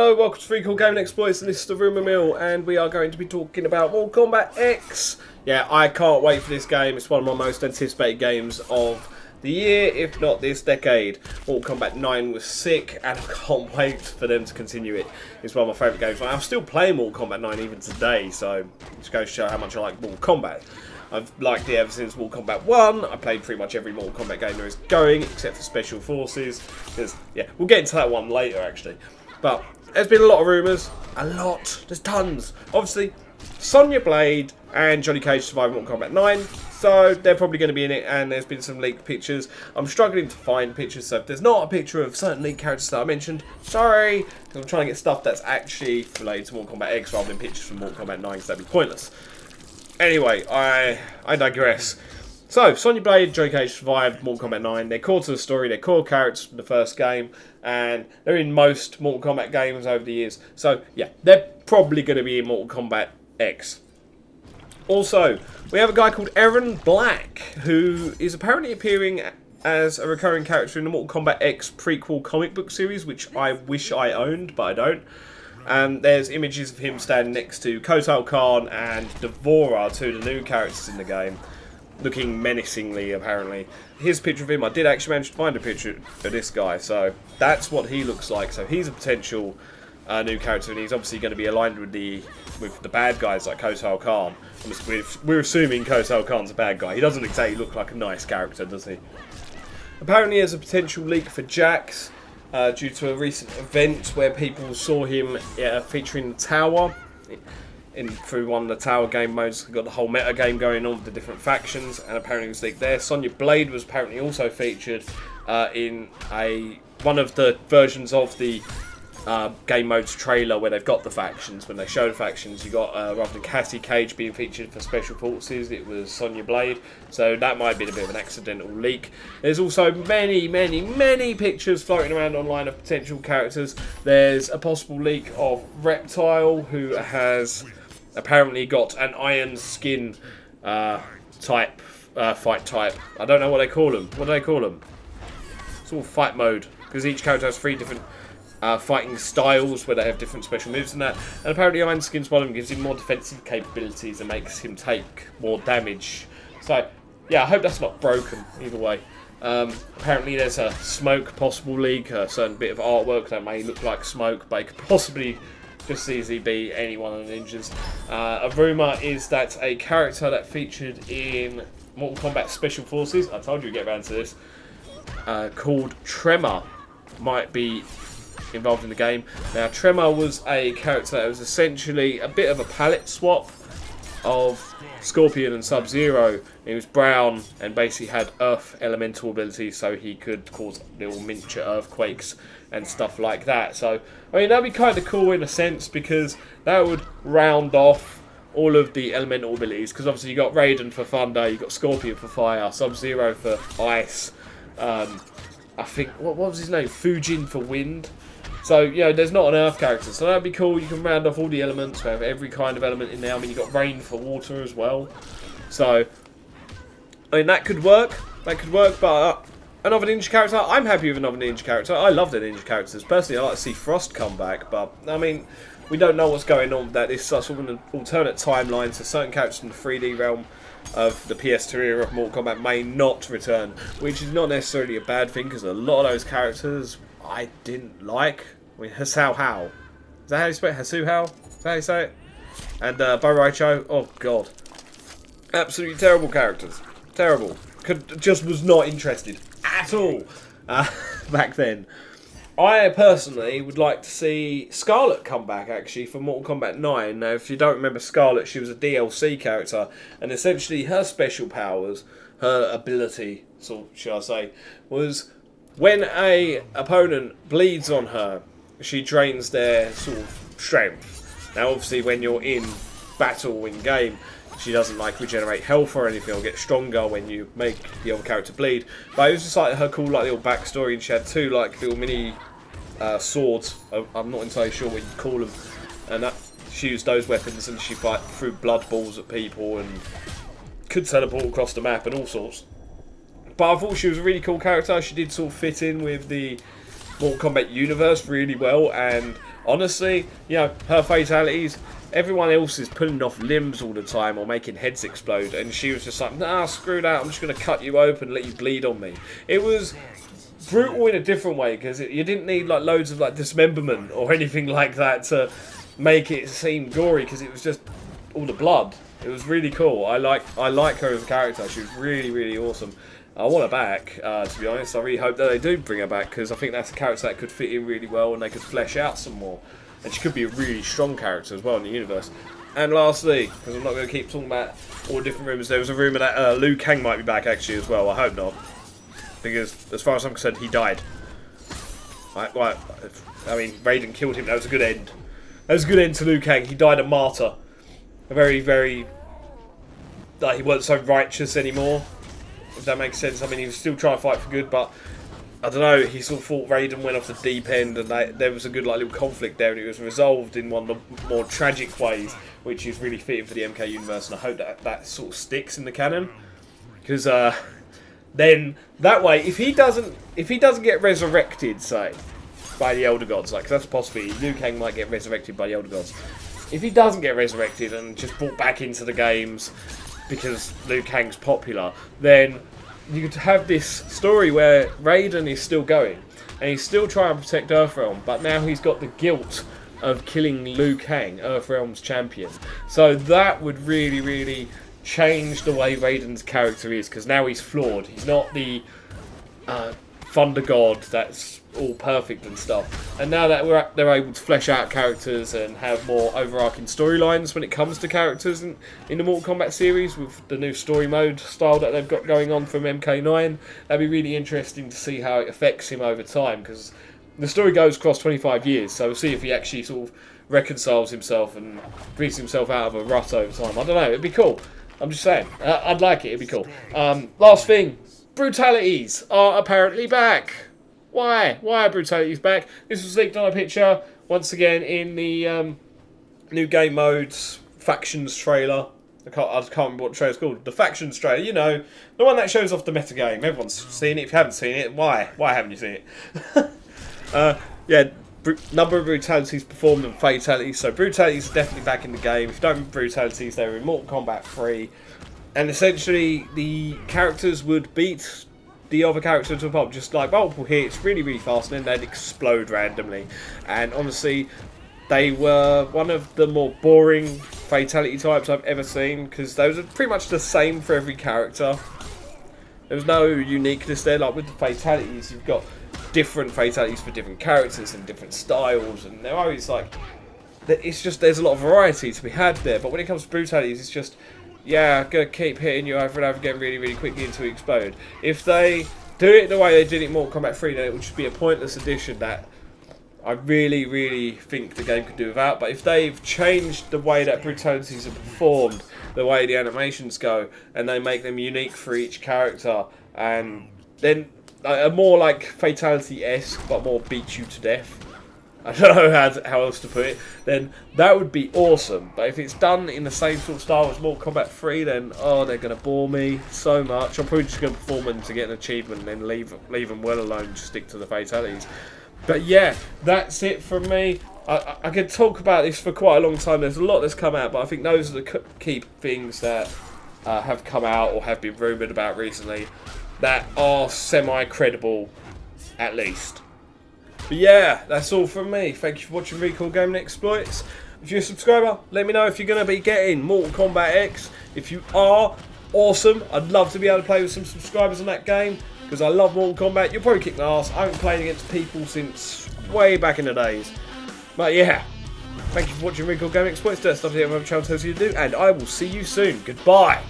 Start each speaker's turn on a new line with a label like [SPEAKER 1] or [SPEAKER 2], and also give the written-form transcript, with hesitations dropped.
[SPEAKER 1] Hello, welcome to Free Cool Gaming Exploits, and this is the Rumour Mill, and we are going to be talking about Mortal Kombat X. Yeah, I can't wait for this game. It's one of my most anticipated games of the year, if not this decade. Mortal Kombat 9 was sick, and I can't wait for them to continue it. It's one of my favourite games. I'm still playing Mortal Kombat 9 even today, so it just goes to show how much I like Mortal Kombat. I've liked it ever since Mortal Kombat 1. I played pretty much every Mortal Kombat game there is going, except for Special Forces. Yeah, we'll get into that one later, actually. But there's been a lot of rumours. A lot. There's tons. Obviously, Sonya Blade and Johnny Cage survived Mortal Kombat 9. So they're probably going to be in it, and there's been some leaked pictures. I'm struggling to find pictures, so if there's not a picture of certain leaked characters that I mentioned, sorry. Because I'm trying to get stuff that's actually related to Mortal Kombat X rather than pictures from Mortal Kombat 9, because that'd be pointless. Anyway, I digress. So, Sonya Blade, Johnny Cage survived Mortal Kombat 9. They're core to the story, they're core characters from the first game, and they're in most Mortal Kombat games over the years. So, yeah, they're probably going to be in Mortal Kombat X. Also, we have a guy called Aaron Black, who is apparently appearing as a recurring character in the Mortal Kombat X prequel comic book series, which I wish I owned, but I don't. And there's images of him standing next to Kotal Khan and Devora, two of the new characters in the game, looking menacingly, apparently. Here's a picture of him. I did actually manage to find a picture of this guy, so that's what he looks like. So he's a potential new character, and he's obviously going to be aligned with the bad guys like Kotal Khan. We're assuming Kotal Khan's a bad guy. He doesn't exactly look like a nice character, does he? Apparently there's a potential leak for Jax. Due to a recent event where people saw him featuring the tower through one of the tower game modes. We've got the whole meta game going on with the different factions, and apparently it was leaked there. Sonya Blade was apparently also featured in one of the versions of the game modes trailer where they've got the factions. When they show the factions, you got rather than Cassie Cage being featured for Special Forces, it was Sonya Blade. So that might have been a bit of an accidental leak. There's also many pictures floating around online of potential characters. There's a possible leak of Reptile, who has apparently got an iron skin fight type. I don't know what they call them. What do they call them? It's all fight mode, because each character has 3 different fighting styles where they have different special moves and that. And apparently Iron Skin's one of them gives him more defensive capabilities and makes him take more damage. So, yeah, I hope that's not broken either way. Apparently there's a Smoke possible leak, a certain bit of artwork that may look like Smoke, but it could possibly just easily be any one of the ninjas. A rumour is that a character that featured in Mortal Kombat Special Forces, I told you we'd get around to this, called Tremor, might be involved in the game. Now, Tremor was a character that was essentially a bit of a palette swap of Scorpion and Sub-Zero. He was brown and basically had earth elemental abilities, so he could cause little miniature earthquakes and stuff like that. So, I mean, that'd be kind of cool in a sense, because that would round off all of the elemental abilities, because obviously you got Radeon for thunder, you got Scorpion for fire, Sub-Zero for ice, I think, what was his name? Fujin for wind. So, you know, there's not an earth character, so that'd be cool. You can round off all the elements. We have every kind of element in there. I mean, you've got rain for water as well. So, I mean, that could work. That could work, but another ninja character, I'm happy with another ninja character. I love the ninja characters. Personally, I like to see Frost come back, but, I mean, we don't know what's going on with that. It's sort of an alternate timeline, so certain characters from the 3D realm of the PS2 era of Mortal Kombat may not return, which is not necessarily a bad thing, because a lot of those characters I didn't like. I mean, Hasao Hao. Is that how you spell it? Hasu Hao? Is that how you say it? And Bo Raicho. Oh, God. Absolutely terrible characters. Terrible. Just was not interested at all back then. I personally would like to see Scarlet come back, actually, for Mortal Kombat 9. Now, if you don't remember Scarlet, she was a DLC character, and essentially her special powers, her ability, so shall I say, was when a opponent bleeds on her, she drains their sort of strength. Now, obviously, when you're in battle, in game, she doesn't like regenerate health or anything, or get stronger when you make the other character bleed. But it was just like her cool like little backstory, and she had 2 like little mini swords. I'm not entirely sure what you'd call them, and that she used those weapons, and she threw blood balls at people and could teleport across the map and all sorts. But I thought she was a really cool character. She did sort of fit in with the Mortal Kombat universe really well, and honestly, you know, her fatalities, everyone else is pulling off limbs all the time or making heads explode, and she was just like, nah, screw that, I'm just going to cut you open and let you bleed on me. It was brutal in a different way, because you didn't need like loads of like dismemberment or anything like that to make it seem gory, because it was just all the blood. It was really cool. I like her as a character. She was really, really awesome. I want her back, to be honest. I really hope that they do bring her back, because I think that's a character that could fit in really well and they could flesh out some more. And she could be a really strong character as well in the universe. And lastly, because I'm not going to keep talking about all the different rumours, there was a rumour that Liu Kang might be back actually as well. I hope not, because as far as I'm concerned, he died. I mean, Radeon killed him. That was a good end. That was a good end to Liu Kang. He died a martyr. A very, very... Like, he wasn't so righteous anymore, if that makes sense. I mean, he was still trying to fight for good, but I don't know, he sort of thought Radeon went off the deep end, and there was a good like little conflict there, and it was resolved in one of the more tragic ways, which is really fitting for the MK universe, and I hope that that sort of sticks in the canon, because then that way, if he doesn't get resurrected, say, by the Elder Gods, like, 'cause that's a possibility, Liu Kang might get resurrected by the Elder Gods. If he doesn't get resurrected and just brought back into the games because Liu Kang's popular, then you could have this story where Radeon is still going, and he's still trying to protect Earthrealm, but now he's got the guilt of killing Liu Kang, Earthrealm's champion. So that would really, really change the way Raden's character is, because now he's flawed. He's not the Thunder God that's all perfect and stuff. And now that they're able to flesh out characters and have more overarching storylines when it comes to characters in the Mortal Kombat series, with the new story mode style that they've got going on from MK9, that'd be really interesting to see how it affects him over time, because the story goes across 25 years, so we'll see if he actually sort of reconciles himself and brings himself out of a rut over time. I don't know, it'd be cool. I'm just saying, I'd like it, it'd be cool. Last thing, Brutalities are apparently back. Why? Why are Brutalities back? This was leaked on a picture, once again, in the new game modes factions trailer. I can't remember what the trailer's called. The factions trailer, you know, the one that shows off the meta game. Everyone's seen it. If you haven't seen it, why? Why haven't you seen it? Yeah, number of Brutalities performed and fatalities. So Brutalities are definitely back in the game. If you don't remember Brutalities, they were in Mortal Kombat 3. And essentially, the characters would beat the other characters to a pulp, just like multiple hits, really, really fast, and then they'd explode randomly. And honestly, they were one of the more boring fatality types I've ever seen, because those are pretty much the same for every character. There was no uniqueness there. Like with the fatalities, you've got different fatalities for different characters and different styles, and they're always like, it's just, there's a lot of variety to be had there. But when it comes to brutalities, it's just, yeah, I'm going to keep hitting you over and over again really, really quickly until you explode. If they do it the way they did it in Mortal Kombat 3, then it would just be a pointless addition that I really, really think the game could do without. But if they've changed the way that brutalities are performed, the way the animations go, and they make them unique for each character, and then a more like fatality-esque, but more beat you to death, I don't know how else to put it, then that would be awesome. But if it's done in the same sort of style as Mortal Kombat 3, then, oh, they're going to bore me so much. I'm probably just going to perform them to get an achievement and then leave them well alone, just stick to the fatalities. But yeah, that's it from me. I could talk about this for quite a long time. There's a lot that's come out, but I think those are the key things that have come out or have been rumoured about recently that are semi-credible, at least. But yeah, that's all from me. Thank you for watching Recall Gaming Exploits. If you're a subscriber, let me know if you're going to be getting Mortal Kombat X. If you are, awesome. I'd love to be able to play with some subscribers on that game, because I love Mortal Kombat. You'll probably kick my ass. I haven't played against people since way back in the days. But yeah, thank you for watching Recall Gaming Exploits. That's stuff the other channel tells you to do, and I will see you soon. Goodbye.